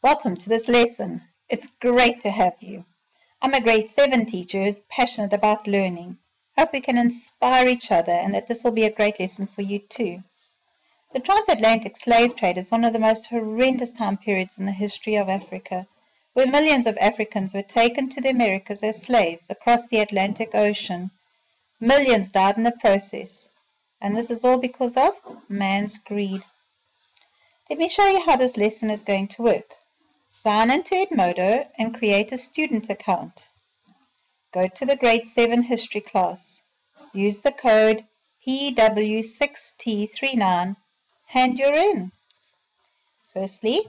Welcome to this lesson. It's great to have you. I'm a grade 7 teacher who's passionate about learning. I hope we can inspire each other and that this will be a great lesson for you too. The transatlantic slave trade is one of the most horrendous time periods in the history of Africa, where millions of Africans were taken to the Americas as slaves across the Atlantic Ocean. Millions died in the process, and this is all because of man's greed. Let me show you how this lesson is going to work. Sign into Edmodo and create a student account. Go to the grade 7 history class. Use the code PW6T39 and you're in. Firstly,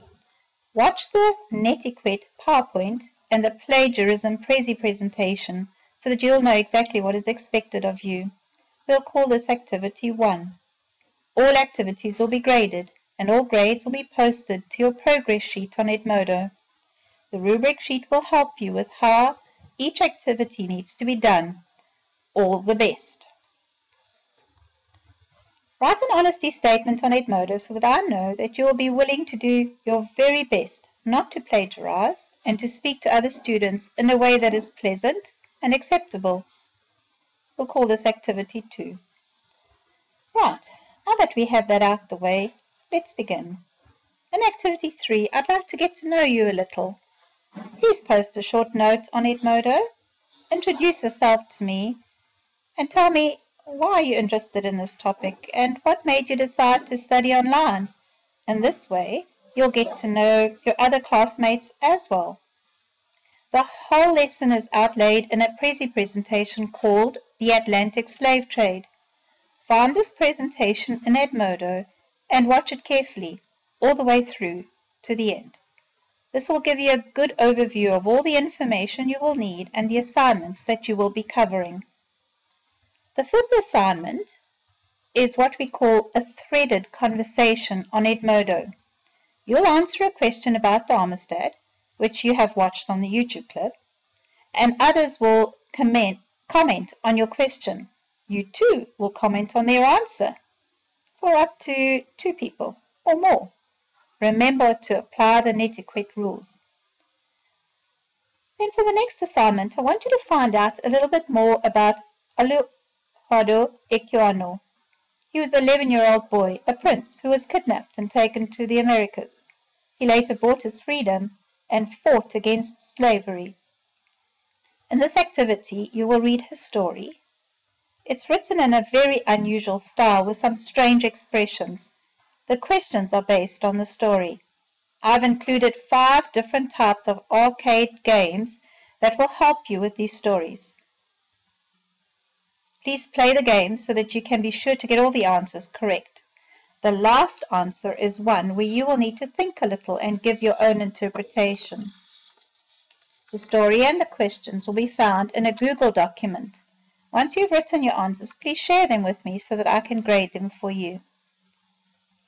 watch the Netiquette PowerPoint and the plagiarism Prezi presentation so that you'll know exactly what is expected of you. We'll call this activity 1. All activities will be graded and all grades will be posted to your progress sheet on Edmodo. The rubric sheet will help you with how each activity needs to be done. All the best. Write an honesty statement on Edmodo so that I know that you will be willing to do your very best not to plagiarize and to speak to other students in a way that is pleasant and acceptable. We'll call this activity 2. Right, now that we have that out the way, let's begin. In activity 3, I'd like to get to know you a little. Please post a short note on Edmodo, introduce yourself to me, and tell me why you're interested in this topic and what made you decide to study online. And this way, you'll get to know your other classmates as well. The whole lesson is outlaid in a Prezi presentation called The Atlantic Slave Trade. Find this presentation in Edmodo and watch it carefully all the way through to the end. This will give you a good overview of all the information you will need and the assignments that you will be covering. The fifth assignment is what we call a threaded conversation on Edmodo. You'll answer a question about the Amistad, which you have watched on the YouTube clip, and others will comment on your question. You too will comment on their answer, for up to 2 people or more. Remember to apply the Netiquette rules. Then for the next assignment, I want you to find out a little bit more about Aluhado Equiano. He was an 11-year-old boy, a prince, who was kidnapped and taken to the Americas. He later bought his freedom and fought against slavery. In this activity, you will read his story. It's written in a very unusual style with some strange expressions. The questions are based on the story. I've included 5 different types of arcade games that will help you with these stories. Please play the game so that you can be sure to get all the answers correct. The last answer is one where you will need to think a little and give your own interpretation. The story and the questions will be found in a Google document. Once you've written your answers, please share them with me so that I can grade them for you.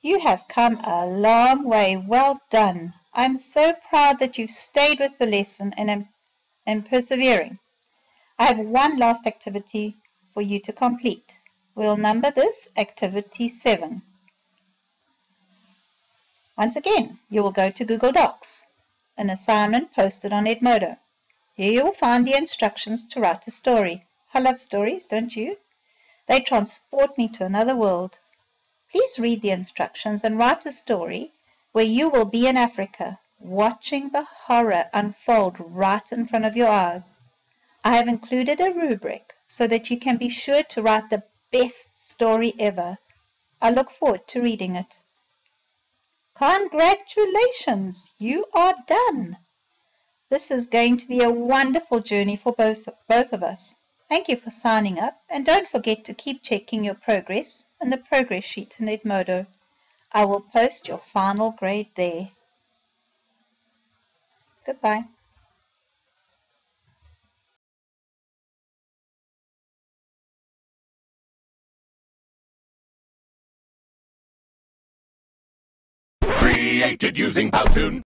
You have come a long way. Well done. I'm so proud that you've stayed with the lesson and am persevering. I have one last activity for you to complete. We'll number this activity 7. Once again, you will go to Google Docs, an assignment posted on Edmodo. Here you will find the instructions to write a story. I love stories, don't you? They transport me to another world. Please read the instructions and write a story where you will be in Africa, watching the horror unfold right in front of your eyes. I have included a rubric so that you can be sure to write the best story ever. I look forward to reading it. Congratulations, you are done. This is going to be a wonderful journey for both of us. Thank you for signing up, and don't forget to keep checking your progress in the progress sheet in Edmodo. I will post your final grade there. Goodbye. Created using Powtoon.